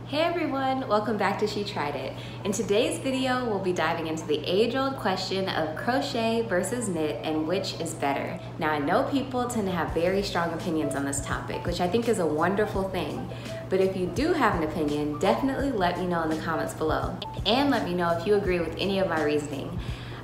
Hey everyone, welcome back to She Tried It. In today's video, we'll be diving into the age-old question of crochet versus knit and which is better. Now I know people tend to have very strong opinions on this topic, which I think is a wonderful thing. But if you do have an opinion, definitely let me know in the comments below. And let me know if you agree with any of my reasoning.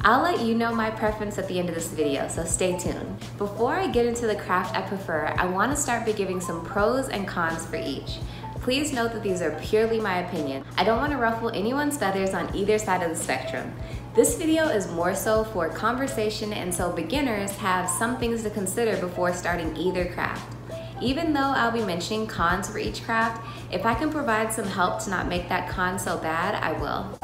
I'll let you know my preference at the end of this video, so stay tuned. Before I get into the craft I prefer, I want to start by giving some pros and cons for each. Please note that these are purely my opinion. I don't want to ruffle anyone's feathers on either side of the spectrum. This video is more so for conversation, and so beginners have some things to consider before starting either craft. Even though I'll be mentioning cons for each craft, if I can provide some help to not make that con so bad, I will.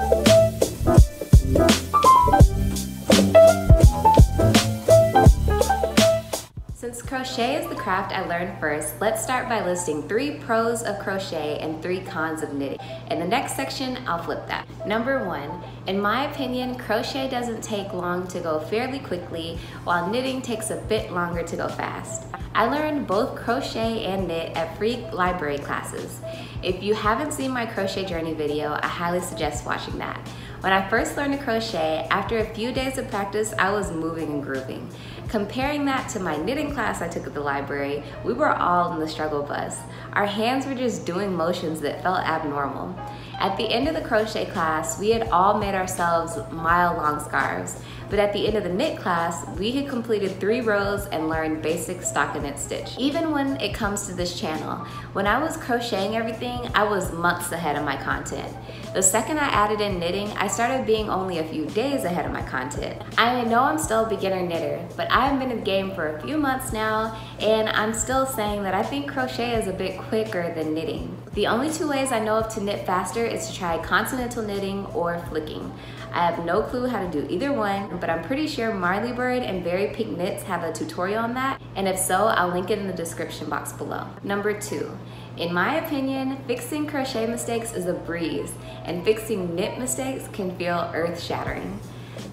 Since crochet is the craft I learned first, let's start by listing 3 pros of crochet and 3 cons of knitting. In the next section, I'll flip that. Number 1, in my opinion, crochet doesn't take long to go fairly quickly, while knitting takes a bit longer to go fast. I learned both crochet and knit at free library classes. If you haven't seen my crochet journey video, I highly suggest watching that. When I first learned to crochet, after a few days of practice, I was moving and grooving. Comparing that to my knitting class I took at the library, we were all in the struggle bus. Our hands were just doing motions that felt abnormal. At the end of the crochet class, we had all made ourselves mile-long scarves, but at the end of the knit class, we had completed 3 rows and learned basic stockinette stitch. Even when it comes to this channel, when I was crocheting everything, I was months ahead of my content. The second I added in knitting, I started being only a few days ahead of my content. I know I'm still a beginner knitter, but I've been in the game for a few months now, and I'm still saying that I think crochet is a bit quicker than knitting. The only 2 ways I know of to knit faster is to try continental knitting or flicking. I have no clue how to do either one, but I'm pretty sure Marley Bird and Very Pink Knits have a tutorial on that, and if so, I'll link it in the description box below. Number 2. In my opinion, fixing crochet mistakes is a breeze, and fixing knit mistakes can feel earth-shattering.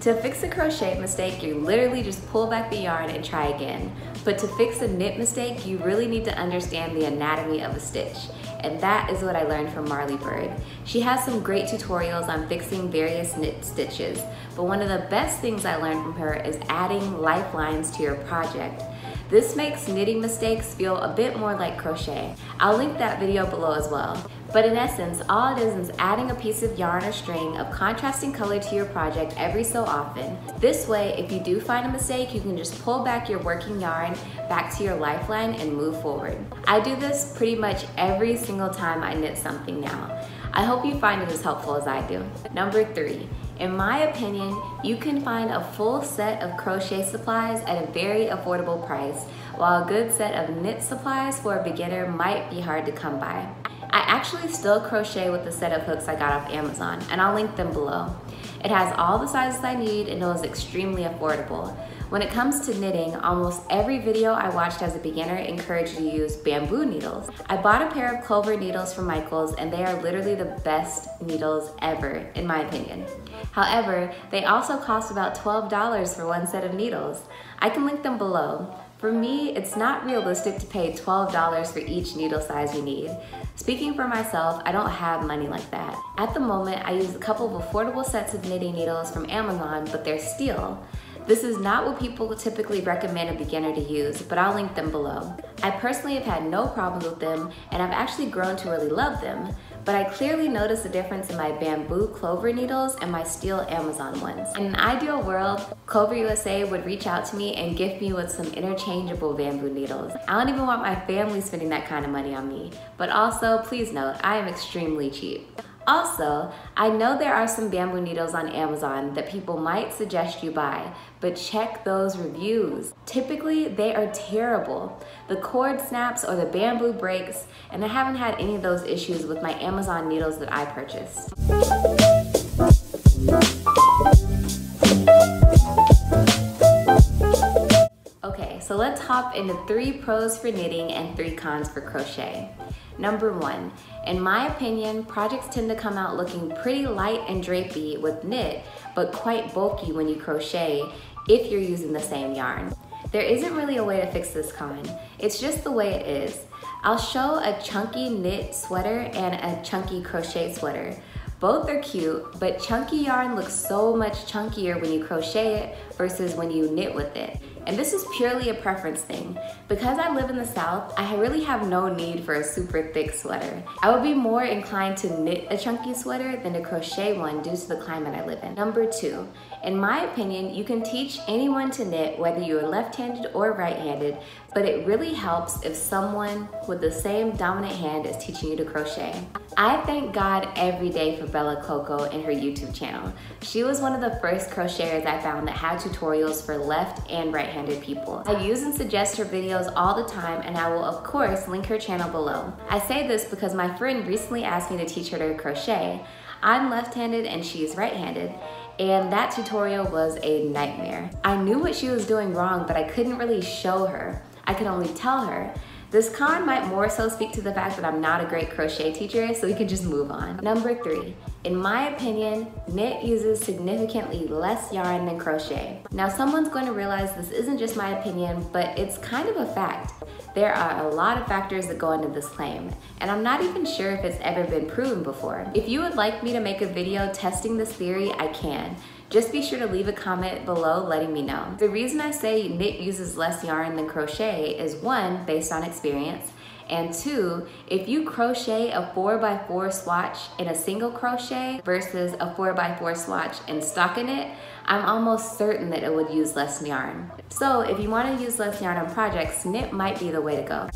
To fix a crochet mistake, you literally just pull back the yarn and try again. But to fix a knit mistake, you really need to understand the anatomy of a stitch. And that is what I learned from Marley Bird. She has some great tutorials on fixing various knit stitches, but one of the best things I learned from her is adding lifelines to your project. This makes knitting mistakes feel a bit more like crochet. I'll link that video below as well. But in essence, all it is adding a piece of yarn or string of contrasting color to your project every so often. This way, if you do find a mistake, you can just pull back your working yarn back to your lifeline and move forward. I do this pretty much every single time I knit something now. I hope you find it as helpful as I do. Number 3. In my opinion, you can find a full set of crochet supplies at a very affordable price, while a good set of knit supplies for a beginner might be hard to come by. I actually still crochet with the set of hooks I got off Amazon, and I'll link them below. It has all the sizes I need and it was extremely affordable. When it comes to knitting, almost every video I watched as a beginner encouraged you to use bamboo needles. I bought a pair of Clover needles from Michaels, and they are literally the best needles ever, in my opinion. However, they also cost about $12 for one set of needles. I can link them below. For me, it's not realistic to pay $12 for each needle size you need. Speaking for myself, I don't have money like that. At the moment, I use a couple of affordable sets of knitting needles from Amazon, but they're steel. This is not what people typically recommend a beginner to use, but I'll link them below. I personally have had no problems with them, and I've actually grown to really love them, but I clearly notice a difference in my bamboo Clover needles and my steel Amazon ones. In an ideal world, Clover USA would reach out to me and gift me with some interchangeable bamboo needles. I don't even want my family spending that kind of money on me, but also, please note, I am extremely cheap. Also, I know there are some bamboo needles on Amazon that people might suggest you buy, but check those reviews. Typically, they are terrible. The cord snaps or the bamboo breaks, and I haven't had any of those issues with my Amazon needles that I purchased. Okay, so let's hop into 3 pros for knitting and 3 cons for crochet. Number 1, in my opinion, projects tend to come out looking pretty light and drapey with knit, but quite bulky when you crochet if you're using the same yarn. There isn't really a way to fix this con. It's just the way it is. I'll show a chunky knit sweater and a chunky crochet sweater. Both are cute, but chunky yarn looks so much chunkier when you crochet it versus when you knit with it. And this is purely a preference thing. Because I live in the South, I really have no need for a super thick sweater. I would be more inclined to knit a chunky sweater than to crochet one due to the climate I live in. Number 2, in my opinion, you can teach anyone to knit whether you are left-handed or right-handed, but it really helps if someone with the same dominant hand is teaching you to crochet. I thank God every day for Bella Coco and her YouTube channel. She was one of the first crocheters I found that had tutorials for left and right-handed people. I use and suggest her videos all the time, and I will of course link her channel below. I say this because my friend recently asked me to teach her to crochet. I'm left-handed and she's right-handed, and that tutorial was a nightmare. I knew what she was doing wrong, but I couldn't really show her. I could only tell her. This con might more so speak to the fact that I'm not a great crochet teacher, so we can just move on. Number 3, in my opinion, knit uses significantly less yarn than crochet. Now someone's going to realize this isn't just my opinion, but it's kind of a fact. There are a lot of factors that go into this claim, and I'm not even sure if it's ever been proven before. If you would like me to make a video testing this theory, I can. Just be sure to leave a comment below letting me know. The reason I say knit uses less yarn than crochet is 1, based on experience, and 2, if you crochet a 4x4 swatch in a single crochet versus a 4x4 swatch in stockinette, I'm almost certain that it would use less yarn. So if you want to use less yarn on projects, knit might be the way to go.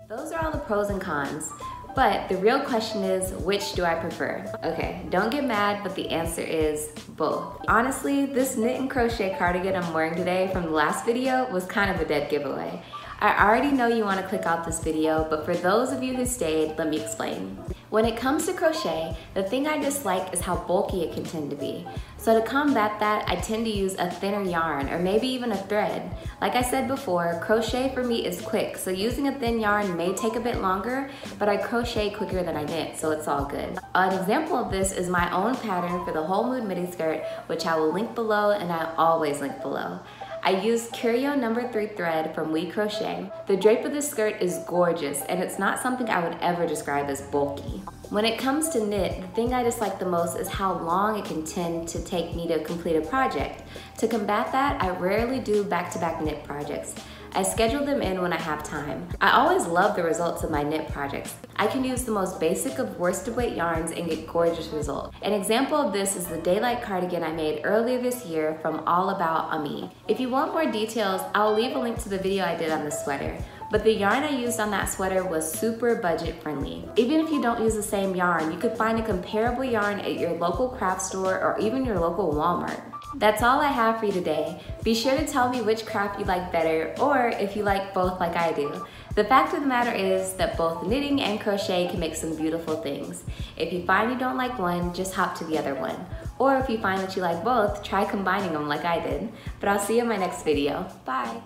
Those are all the pros and cons. But the real question is, which do I prefer? Okay, don't get mad, but the answer is both. Honestly, this knit and crochet cardigan I'm wearing today from the last video was kind of a dead giveaway. I already know you want to click out this video, but for those of you who stayed, let me explain. When it comes to crochet, the thing I dislike is how bulky it can tend to be. So to combat that, I tend to use a thinner yarn or maybe even a thread. Like I said before, crochet for me is quick, so using a thin yarn may take a bit longer, but I crochet quicker than I knit, so it's all good. An example of this is my own pattern for the whole mood midi skirt, which I will link below, and I always link below. I used Curio number 3 thread from We Crochet. The drape of this skirt is gorgeous, and it's not something I would ever describe as bulky. When it comes to knit, the thing I dislike the most is how long it can tend to take me to complete a project. To combat that, I rarely do back-to-back knit projects. I schedule them in when I have time. I always love the results of my knit projects. I can use the most basic of worsted weight yarns and get gorgeous results. An example of this is the daylight cardigan I made earlier this year from All About Ami. If you want more details, I'll leave a link to the video I did on the sweater. But the yarn I used on that sweater was super budget friendly. Even if you don't use the same yarn, you could find a comparable yarn at your local craft store or even your local Walmart. That's all I have for you today. Be sure to tell me which craft you like better, or if you like both like I do. The fact of the matter is that both knitting and crochet can make some beautiful things. If you find you don't like one, just hop to the other one. Or if you find that you like both, try combining them like I did. But I'll see you in my next video. Bye!